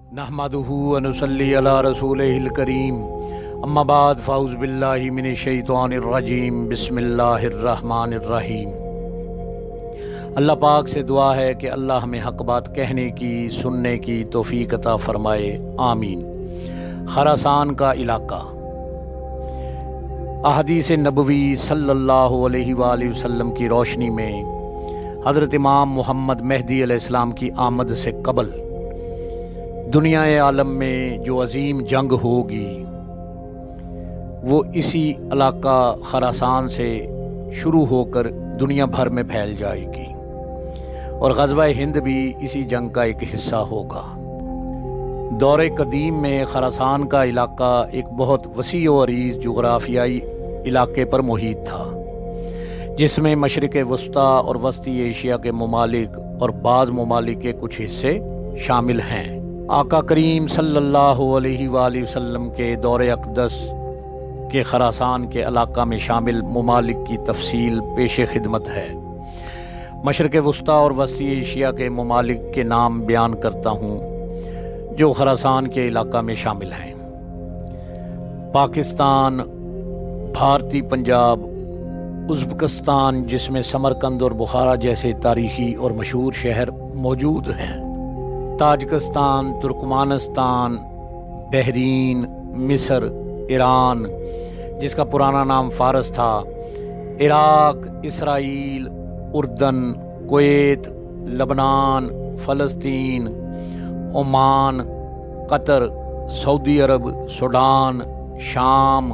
नहमदुहु व नुसल्ली अला रसूलिहिल करीम अम्मा बाद फ़ाउज़ बिल्लाहि मिनश शैतानिर रजीम बिस्मिल्लाहिर रहमानिर रहीम। अल्लाह पाक से दुआ है कि अल्लाह हमें हक़ बात कहने की सुनने की तौफ़ीक़ अता फ़रमाए, आमीन। खरासान का इलाका। अहदीस नबवी सल्लल्लाहु अलैहि वसल्लम की रोशनी में हज़रत इमाम मोहम्मद मेहदी अलैहिस्सलाम की आमद से कबल दुनिया आलम में जो अजीम जंग होगी वो इसी इलाका खरासान से शुरू होकर दुनिया भर में फैल जाएगी और ग़ज़वा हिंद भी इसी जंग का एक हिस्सा होगा। दौरे कदीम में खरासान का इलाका एक बहुत वसी और अरीज़ जुग़राफ़ियाई इलाके पर मुहित था, जिसमें मशरिक़ वस्ता और वस्ती एशिया के ममालिक और बाज़ ममालिक के कुछ हिस्से शामिल हैं। आका करीम सल्लल्लाहु अलैहि वसल्लम के दौरे अक़दस के खरासान के इलाका में शामिल ममालिक की तफसील पेश खिदमत है। मशरिक़ वस्ता और वस्ती एशिया के ममालिक के नाम बयान करता हूँ जो खरासान के इलाका में शामिल हैं। पाकिस्तान, भारतीय पंजाब, उज़्बेकिस्तान जिसमें समरकंद और बुखारा जैसे तारीख़ी और मशहूर शहर मौजूद हैं, ताजिकिस्तान, तुर्कमानिस्तान, बहरीन, मिस्र, ईरान जिसका पुराना नाम फ़ारस था, इराक़, इसराइल, उर्दन, कुवैत, लबनान, फ़लस्तीन, ओमान, कतर, सऊदी अरब, सूडान, शाम,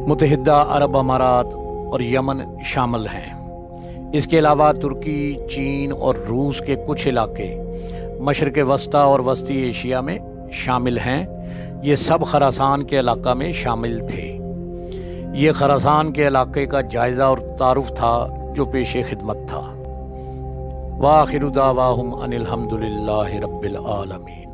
मुत्तहिदा अरब अमारात और यमन शामिल हैं। इसके अलावा तुर्की, चीन और रूस के कुछ इलाके मशरिक़ वस्ता और वस्ती एशिया में शामिल हैं। ये सब खरासान के इलाका में शामिल थे। ये खरासान के इलाके का जायज़ा और तारुफ था जो पेश खिदमत था। व आखिरु दावाहुम अनिल हम्दुलिल्लाहि रब्बिल आलमीन।